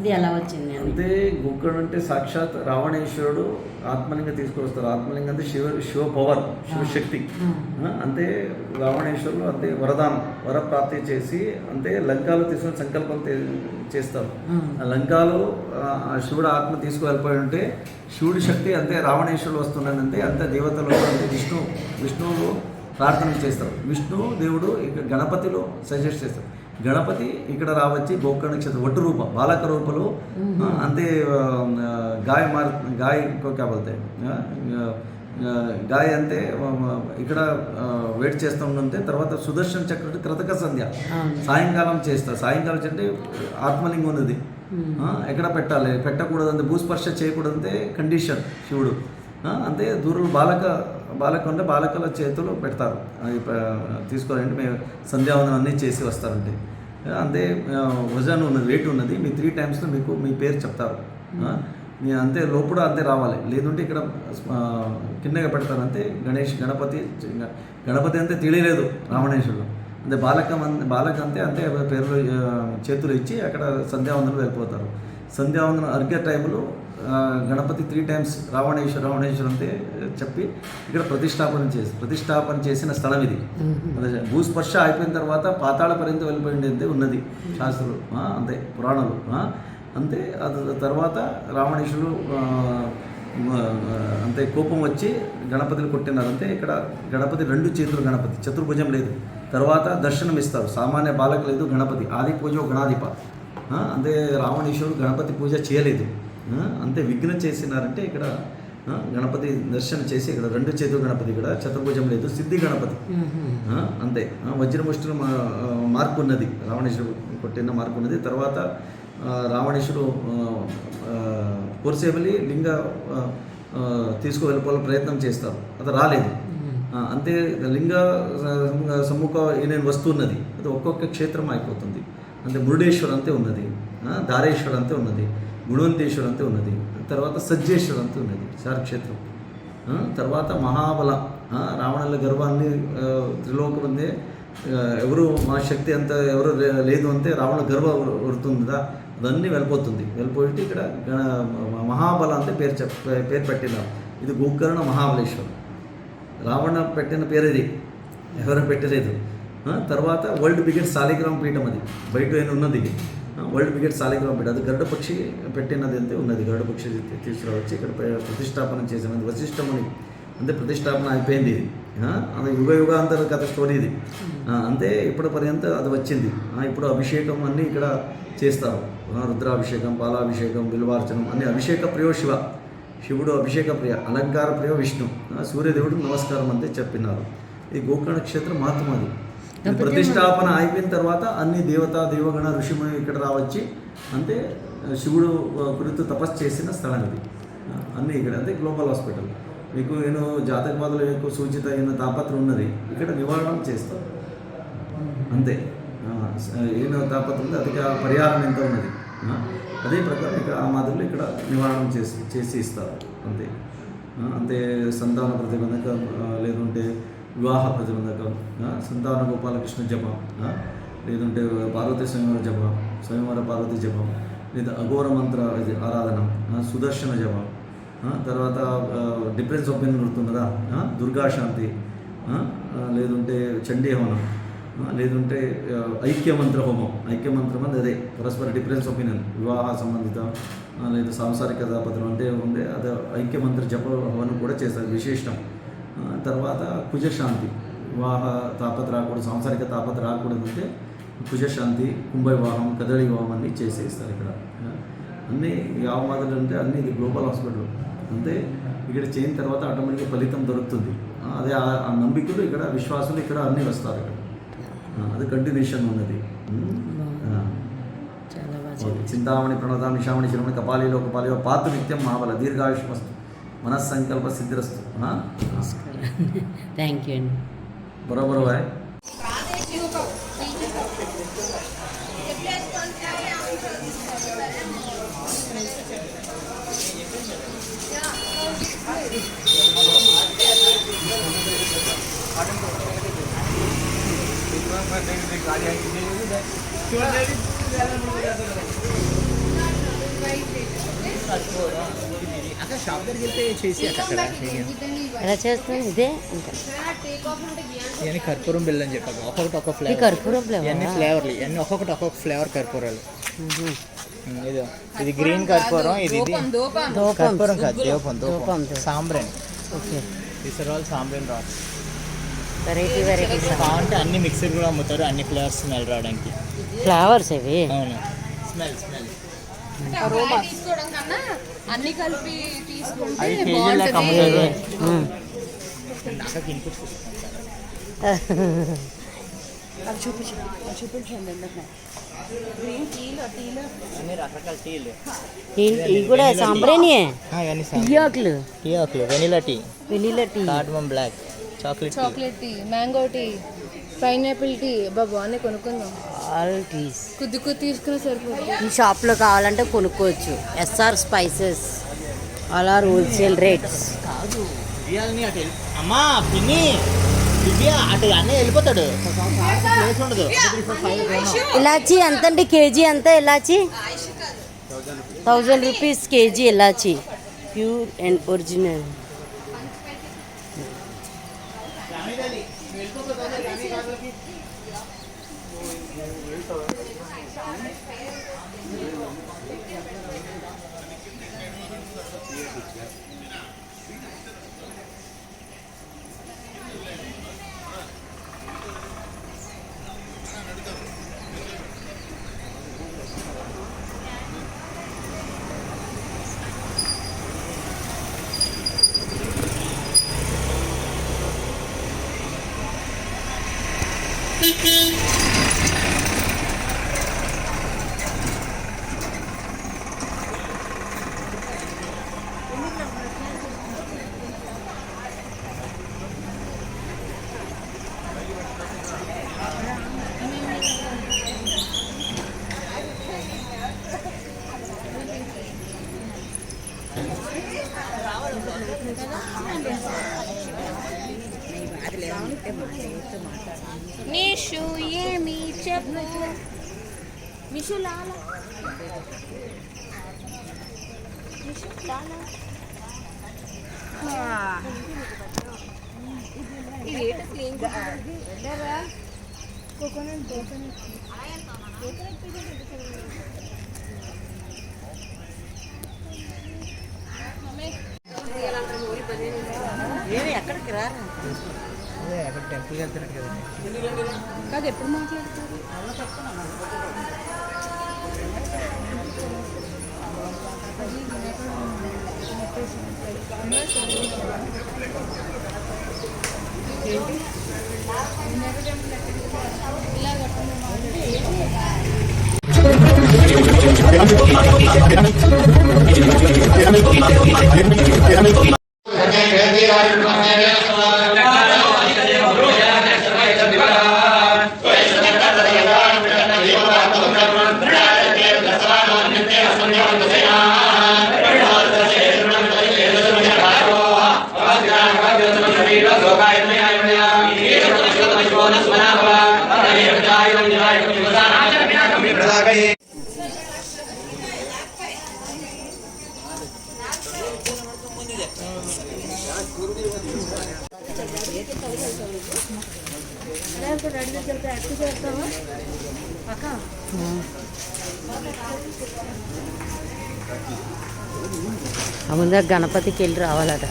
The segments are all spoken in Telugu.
ఇది ఎలా వచ్చింది అని. అంటే గోకర్ణ అంటే సాక్షాత్ రావణేశ్వరుడు ఆత్మలింగం తీసుకొస్తారు. ఆత్మలింగం అంటే శివ పవర్, శివశక్తి. అంటే రావణేశ్వరులు అంటే వరప్రాప్తి చేసి అంటే లంకాలో తీసుకుని సంకల్పం చేస్తారు. ఆ లంకాలో శివుడు ఆత్మ తీసుకువెళ్ళిపోయి ఉంటే శివుడి శక్తి అంటే రావణేశ్వరుడు వస్తున్నాడంటే అంతే దేవతలు అంటే విష్ణువు ప్రార్థన చేస్తారు. విష్ణు దేవుడు ఇక్కడ గణపతిలో సజెస్ట్ చేస్తారు. గణపతి ఇక్కడ రావచ్చి గోకర్ణ క్షేత్రం ఒట్టు రూప బాలక రూపలు అంతే గాయ క్యా బోల్తే గాయ అంటే ఇక్కడ వెయిట్ చేస్తూ ఉంటే తర్వాత సుదర్శన చక్ర కృతక సంధ్య సాయంకాలం చేస్తారు. సాయంకాలం అంటే ఆత్మలింగం ఉన్నది ఎక్కడ పెట్టాలి, పెట్టకూడదు అంటే భూస్పర్శ చేయకూడదంటే కండిషన్ శివుడు. అంతే దూరంలో బాలక బాలకల చేతులు పెడతారు. తీసుకోవాలంటే మేము సంధ్యావందనం అన్నీ చేసి వస్తారంటే అంతే వజన్ ఉన్నది, వెయిట్ ఉన్నది. మీ 3 times మీకు మీ పేరు చెప్తారు. మీ అంతే లోపల అంతే రావాలి, లేదంటే ఇక్కడ కిందగా పెడతారు. అంతే గణపతి అంతే తెలియలేదు రావణేశ్వరుడు అంటే బాలక అంతే పేర్లు చేతులు ఇచ్చి అక్కడ సంధ్యావందనం వెళ్ళిపోతారు. సంధ్యావందనం అర్ఘ్య టైంలో గణపతి 3 times రావణేశ్వర అంతే చెప్పి ఇక్కడ ప్రతిష్టాపన చేసిన స్థలం ఇది. భూస్పర్శ అయిపోయిన తర్వాత పాతాళ పర్యంతం వెళ్ళిపోయింది అంతే ఉన్నది శాస్త్రులు అంతే పురాణాలు. అంతే అది తర్వాత రావణేశ్వరుడు అంతే కోపం వచ్చి గణపతిని కొట్టినారు. అంతే ఇక్కడ గణపతి 2 చేతులు గణపతి, చతుర్భుజం లేదు. తర్వాత దర్శనం ఇస్తారు. సామాన్య బాలక లేదు, గణపతి ఆది పూజ గణాధిప. అంతే రావణేశ్వరుడు గణపతి పూజ చేయలేదు. అంతే విఘ్నం చేసినారంటే ఇక్కడ గణపతి దర్శనం చేసి ఇక్కడ 2 చేతులు గణపతి, ఇక్కడ చతుర్భుజం లేదు, సిద్ధి గణపతి. అంతే వజ్రముష్టిలో మార్పు ఉన్నది, రావణేశ్వరుడు కొట్టిన మార్పు ఉన్నది. తర్వాత రావణేశ్వరుడు కోర్సేవలి లింగ తీసుకువెళ్ళిపోవాలని ప్రయత్నం చేస్తారు, అది రాలేదు. అంతే లింగ సమ్ముఖ ఏనేను వస్తున్నది, అది ఒక్కొక్క క్షేత్రం అయిపోతుంది. అంటే మురుడేశ్వర్ అంతే ఉన్నది, దారేశ్వర్ అంతే ఉన్నది, గుణవంతేశ్వర్ అంతే ఉన్నది. తర్వాత సజ్జేశ్వర్ అంతే ఉన్నది, క్షేత్రం. తర్వాత మహాబల రావణుల గర్వాన్ని త్రిలోకమందే ఎవరు మా శక్తి అంత ఎవరు లేదు అంతే రావణ గర్వ వరుతుందా అదన్నీ వెళ్ళిపోయి ఇక్కడ మహాబల అంతే పేరు పెట్టినారు. ఇది గోకర్ణ మహాబలేశ్వరం. రావణ పెట్టిన పేరు ఇది, ఎవరు పెట్టలేదు. తర్వాత వరల్డ్ బిగ్గెస్ట్ శాలిగ్రామ పీఠం, అది బయట ఉన్నది. వరల్డ్ బిగ్గెస్ట్ శాలిగ్రామ పీఠం అది గరుడ పక్షి పెట్టినది అంతే ఉన్నది. గరుడ పక్షి తీసుకురావచ్చి ఇక్కడ ప్రతిష్టాపన చేసినది వశిష్ఠముని అంతే ప్రతిష్టాపన అయిపోయింది. అది యుగాంతర కథ స్టోరీ ఇది. అంతే ఇప్పుడు పర్యంతం అది వచ్చింది. ఇప్పుడు అభిషేకం అన్నీ ఇక్కడ చేస్తారు. రుద్రాభిషేకం, పాలాభిషేకం, బిల్వార్చనం అన్ని అభిషేక ప్రియో శివుడు అభిషేక ప్రియ, అలంకార ప్రియ విష్ణు, సూర్యదేవుడికి నమస్కారం అంతే చెప్పినారు. ఈ గోకర్ణ క్షేత్రం మహత్వం అది. ప్రతిష్టాపన అయిపోయిన తర్వాత అన్ని దేవగణ ఋషిముని ఇక్కడ రావచ్చి అంతే శివుడు గురితో తపస్సు చేసిన స్థలం ఇది. అన్నీ ఇక్కడ అంతే గ్లోబల్ హాస్పిటల్. మీకు నేను జాతకవాదులు ఎక్కువ సూచిత అయిన తాపత్రం ఉన్నది, ఇక్కడ నివారణ చేస్తారు. అంతే ఏదో తాపత్రం ఉంది, అధిక పరిహారం ఎంత ఉన్నది అదే ప్రకారం ఇక్కడ ఆ మాదిరిలో ఇక్కడ నివారణ చేసి ఇస్తారు. అంతే సంతాన ప్రతిబంధకం, లేదంటే వివాహ ప్రతిబంధకం, సంతాన గోపాలకృష్ణ జపం, లేదంటే పార్వతీ స్వయంవర పార్వతీ జపం, లేదా అఘోర మంత్ర ఆరాధన, సుదర్శన జపం, తర్వాత డిఫరెన్స్ ఒపీనియన్ గుర్తున్నదా దుర్గాశాంతి, లేదంటే చండీ హవనం, లేదంటే ఐక్యమంత్ర హోమం. ఐక్యమంత్రం అంటే అదే పరస్పర డిఫరెన్స్ ఒపీనియన్, వివాహ సంబంధిత లేదా సాంసారిక తాపత్రం అంటే ఉంది, అదే ఐక్యమంత్ర జప హవనం కూడా చేస్తారు విశేషం. తర్వాత కుజశాంతి, వివాహ తాపత్ర రాకూడదు, సాంసారిక తాపత్ర రాకూడదు అంటే కుజశాంతి, కుంభ వివాహం, కదళి వివాహం అన్నీ చేసేస్తారు ఇక్కడ. అన్నీ యావమాదులు అంటే అన్నీ ఇది గ్లోబల్ హాస్పిటల్. అంతే ఇక్కడ చేయిన తర్వాత ఆటోమేటిక్గా ఫలితం దొరుకుతుంది. అదే ఆ నమ్మికలు ఇక్కడ, విశ్వాసులు ఇక్కడ అన్నీ వస్తారు ఇక్కడ. అది కంటిన్యూషన్ ఉన్నది. చింతామణి ప్రణతాం నిశామణి శిరమణి కపాలిలో పాతు నిత్యం మహాబల దీర్ఘాయుష్మస్తు మనస్సంకల్ప సిద్ధిరస్తు. థ్యాంక్ యూ అండి. బరోబర్ బాయ్. गाड़ी అక్కడ షాప్ దగ్గరికి వెళ్తే చేసి అక్కడ ఎలా చేస్తాం ఇదే ఇంకా ఇవన్నీ కర్పూరం బిల్ అని చెప్పాలి, ఒక్కొక్కటి ఒక్కొక్క ఈ ఫ్లేవర్. కర్పూరం ఫ్లేవర్ ఇవన్నీ ఫ్లేవర్లు, ఇవన్నీ ఒక్కొక్కటి ఒక్కొక్క ఫ్లేవర్ కర్పూరాలు. ఇది ఇది గ్రీన్ కర్పూరం, ఇది కర్పూరం కాదు, దూపం సాంబ్రెన్. Okay, these are all sambrani rocks. Variety కావాలంటే అన్ని మిక్సర్ కూడా అమ్ముతారు, అన్ని ఫ్లేవర్స్ స్మెల్ రావడానికి. ఫ్లవర్స్ ఇవి. అవును, స్మెల్ తీసుకోవడం కన్నా అన్ని కలిపి తీసుకుంటే అవి కేజీల లెక్క అమ్ముతారు. చూపించండి అన్ని రకరకాల టీలు. ఇవి కూడా సాంబ్రేనియే. ఇవన్నీ టీ ఆకులు, vanilla tea, cardamom black, chocolate tea, mango tea, pineapple tea. బాబా అన్నీ కొనుక్కుందాం. ఆల్ టీస్ కొద్ది తీసుకున్నా సరిపోతుంది. ఈ షాప్లో కావాలంటే కొనుక్కోవచ్చు. SR spices, all are wholesale rates. కాదు దివ్యాలని అటు అమ్మా పిన్ని దివ్య అటు అన్నీ వెళ్ళిపోతాడు, ప్లేస్ ఉండదు. ఇలాచీ ఎంత అండి కేజీ ఎంత? ఇలాచీ 1000 rupees KG. Elaichi pure and original. Nishu ఏమి చెప్పు నిషు లాల ఎక్కడికి రా అక్కడ టెంపుల్కి వెళ్తున్నట్టు కదండి. కాదు ఎప్పుడు మాట్లాడతారు? ముందు గణపతికి వెళ్ళి రావాలట.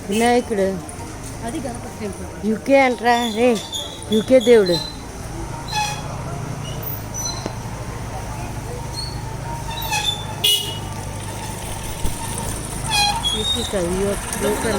వినాయకుడు అది గణపతి టెంపుల్. యూకే అంటరా రే, యూకే దేవుడు. యూకే